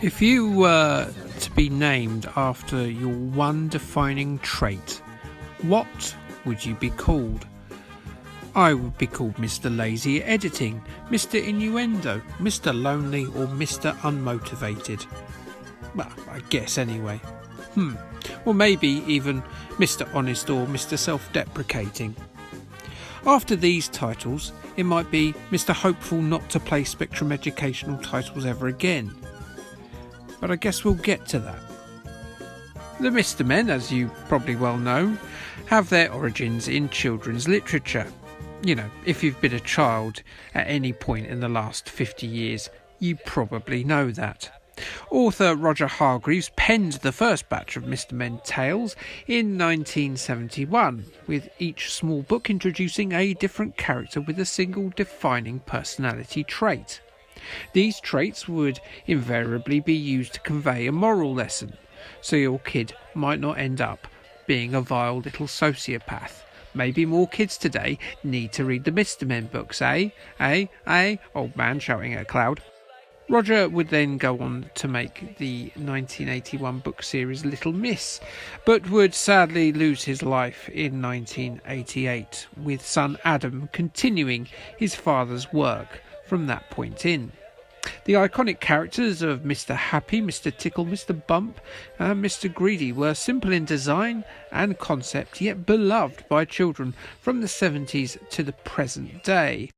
If you were to be named after your one defining trait, what would you be called? I would be called Mr. Lazy at Editing, Mr. Innuendo, Mr. Lonely, or Mr. Unmotivated. Well, I guess anyway. Or maybe even Mr. Honest or Mr. Self-Deprecating. After these titles, it might be Mr. Hopeful not to play Spectrum educational titles ever again. But I guess we'll get to that. The Mr. Men, as you probably well know, have their origins in children's literature. You know, if you've been a child at any point in the last 50 years, you probably know that. Author Roger Hargreaves penned the first batch of Mr. Men tales in 1971, with each small book introducing a different character with a single defining personality trait. These traits would invariably be used to convey a moral lesson, so your kid might not end up being a vile little sociopath. Maybe more kids today need to read the Mr. Men books, eh? Old man shouting at a cloud. Roger would then go on to make the 1981 book series Little Miss, but would sadly lose his life in 1988, with son Adam continuing his father's work from that point in. The iconic characters of Mr. Happy, Mr. Tickle, Mr. Bump and Mr. Greedy were simple in design and concept, yet beloved by children from the 70s to the present day,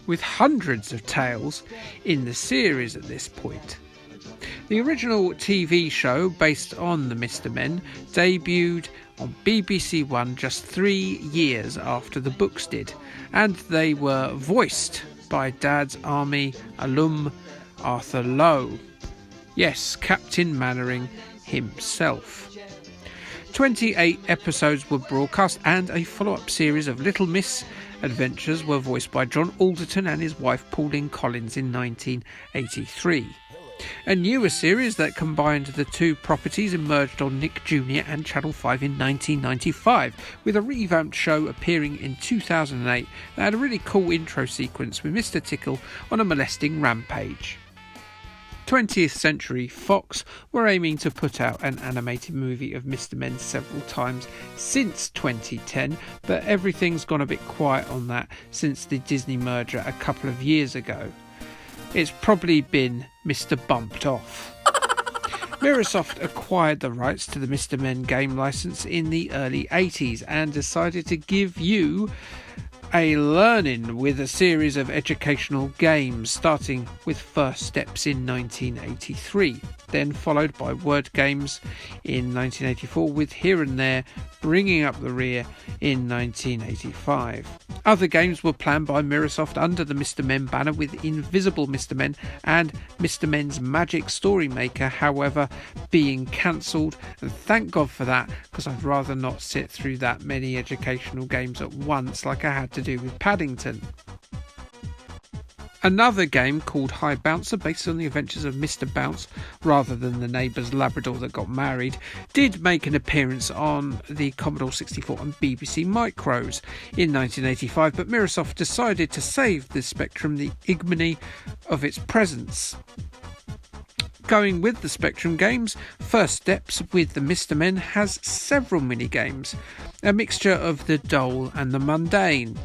with hundreds of tales in the series at this point. The original TV show based on the Mr. Men debuted on BBC One just 3 years after the books did, and they were voiced by Dad's Army alum Arthur Lowe. Yes, Captain Mannering himself. 28 episodes were broadcast, and a follow-up series of Little Miss adventures were voiced by John Alderton and his wife Pauline Collins in 1983. A newer series that combined the two properties emerged on Nick Jr. and Channel 5 in 1995, with a revamped show appearing in 2008 that had a really cool intro sequence with Mr. Tickle on a molesting rampage. 20th Century Fox were aiming to put out an animated movie of Mr. Men several times since 2010, but everything's gone a bit quiet on that since the Disney merger a couple of years ago. It's probably been Mr. Bumped Off. Microsoft acquired the rights to the Mr. Men game license in the early 80s and decided to give you a learning with a series of educational games, starting with First Steps in 1983, then followed by Word Games in 1984, with Here and There bringing up the rear in 1985. Other games were planned by Microsoft under the Mr. Men banner, with Invisible Mr. Men and Mr. Men's Magic Story Maker, however, being cancelled, and thank God for that, because I'd rather not sit through that many educational games at once like I had to do with Paddington. Another game called High Bouncer, based on the adventures of Mr. Bounce rather than the neighbour's Labrador that got married, did make an appearance on the Commodore 64 and BBC Micros in 1985, but Microsoft decided to save the Spectrum the ignominy of its presence. Going with the Spectrum games, First Steps with the Mr. Men has several mini-games, a mixture of the dull and the mundane.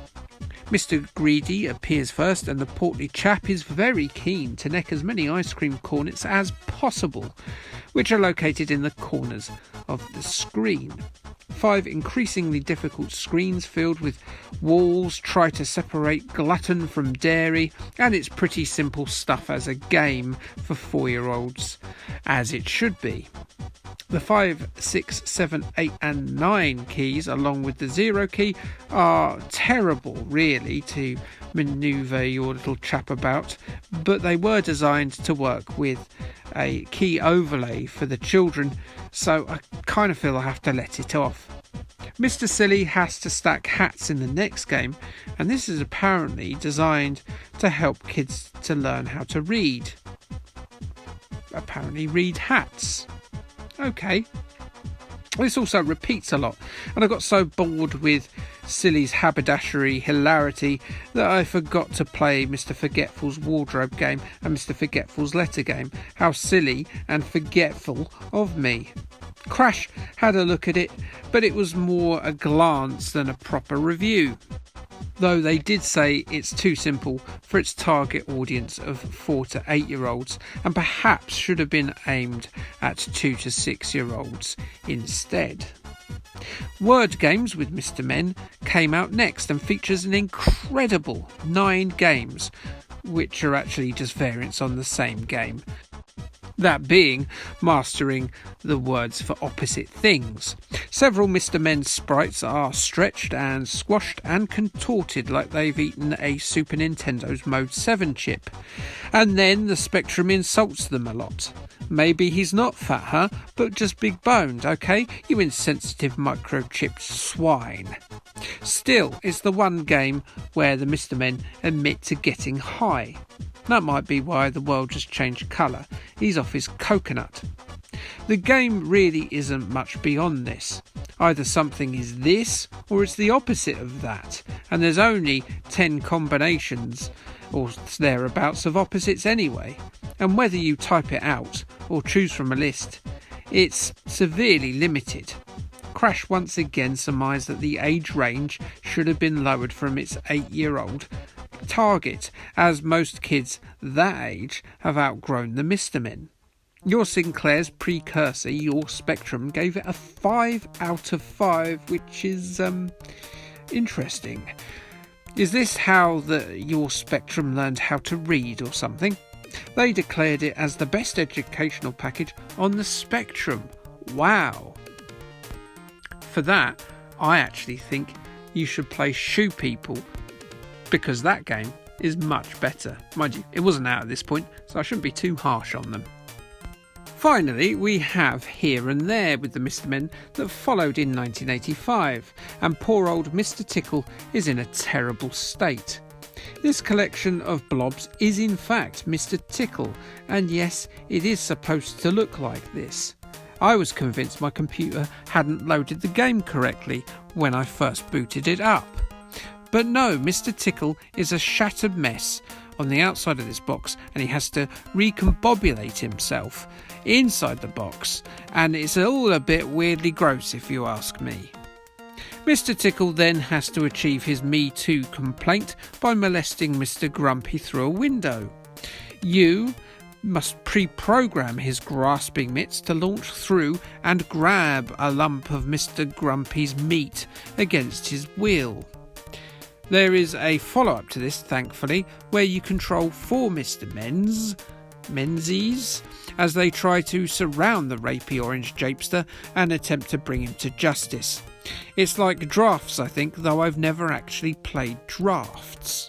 Mr. Greedy appears first, and the portly chap is very keen to neck as many ice cream cornets as possible, which are located in the corners of the screen. 5 increasingly difficult screens filled with walls try to separate glutton from dairy, and it's pretty simple stuff as a game for 4-year-olds, as it should be. The 5, 6, 7, 8 and 9 keys, along with the 0 key, are terrible really to manoeuvre your little chap about, but they were designed to work with a key overlay for the children, so I kind of feel I have to let it off. Mr. Silly has to stack hats in the next game, and this is apparently designed to help kids to learn how to read. Apparently read hats. Okay. This also repeats a lot, and I got so bored with Silly's haberdashery hilarity that I forgot to play Mr. Forgetful's wardrobe game and Mr. Forgetful's letter game. How silly and forgetful of me. Crash had a look at it, but it was more a glance than a proper review. Though they did say it's too simple for its target audience of 4 to 8 year olds and perhaps should have been aimed at 2 to 6 year olds instead. Word Games with Mr. Men came out next and features an incredible 9 games, which are actually just variants on the same game. That being mastering the words for opposite things. Several Mr. Men's sprites are stretched and squashed and contorted like they've eaten a Super Nintendo's Mode 7 chip. And then the Spectrum insults them a lot. Maybe he's not fat, huh? But just big boned, okay? You insensitive microchipped swine. Still, it's the one game where the Mr. Men admit to getting high. That might be why the world just changed colour. He's off his coconut. The game really isn't much beyond this. Either something is this or it's the opposite of that. And there's only 10 combinations or thereabouts of opposites anyway. And whether you type it out or choose from a list, it's severely limited. Crash once again surmised that the age range should have been lowered from its 8-year-old target, as most kids that age have outgrown the Mr. Men. Your Sinclair's precursor, Your Spectrum, gave it a 5 out of 5, which is interesting. Is this how Your Spectrum learned how to read or something? They declared it as the best educational package on the Spectrum. Wow. For that, I actually think you should play Shoe People, because that game is much better. Mind you, it wasn't out at this point, so I shouldn't be too harsh on them. Finally, we have Here and There with the Mr. Men that followed in 1985, and poor old Mr. Tickle is in a terrible state. This collection of blobs is in fact Mr. Tickle, and yes, it is supposed to look like this. I was convinced my computer hadn't loaded the game correctly when I first booted it up. But no, Mr. Tickle is a shattered mess on the outside of this box, and he has to recombobulate himself inside the box, and it's all a bit weirdly gross if you ask me. Mr. Tickle then has to achieve his Me Too complaint by molesting Mr. Grumpy through a window. You must pre-program his grasping mitts to launch through and grab a lump of Mr. Grumpy's meat against his will. There is a follow-up to this, thankfully, where you control 4 Mr. Menzies as they try to surround the rapey orange japester and attempt to bring him to justice. It's like drafts, I think, though I've never actually played drafts.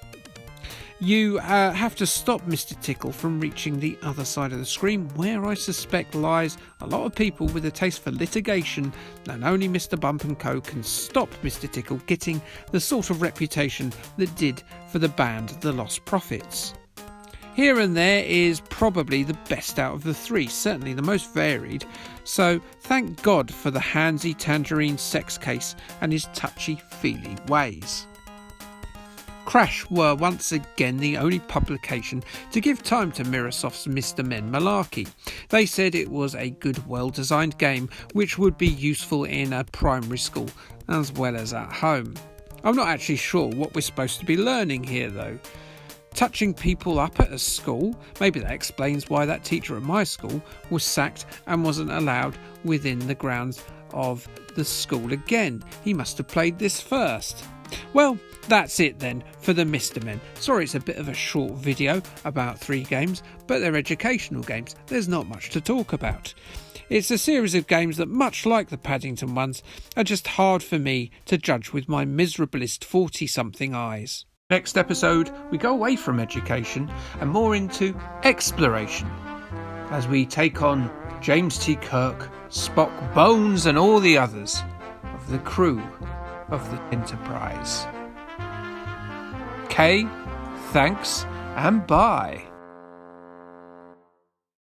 You have to stop Mr. Tickle from reaching the other side of the screen, where I suspect lies a lot of people with a taste for litigation, and only Mr. Bump & Co can stop Mr. Tickle getting the sort of reputation that did for the band The Lost Prophets. Here and There is probably the best out of the 3, certainly the most varied, so thank God for the handsy tangerine sex case and his touchy-feely ways. Crash were once again the only publication to give time to Mirrorsoft's Mr. Men malarkey. They said it was a good, well-designed game which would be useful in a primary school as well as at home. I'm not actually sure what we're supposed to be learning here though. Touching people up at a school? Maybe that explains why that teacher at my school was sacked and wasn't allowed within the grounds of the school again. He must have played this first. Well, that's it then for the Mr. Men. Sorry it's a bit of a short video about 3 games, but they're educational games. There's not much to talk about. It's a series of games that, much like the Paddington ones, are just hard for me to judge with my miserablest 40-something eyes. Next episode, we go away from education and more into exploration, as we take on James T. Kirk, Spock, Bones and all the others of the crew of the Enterprise. Okay, thanks and bye.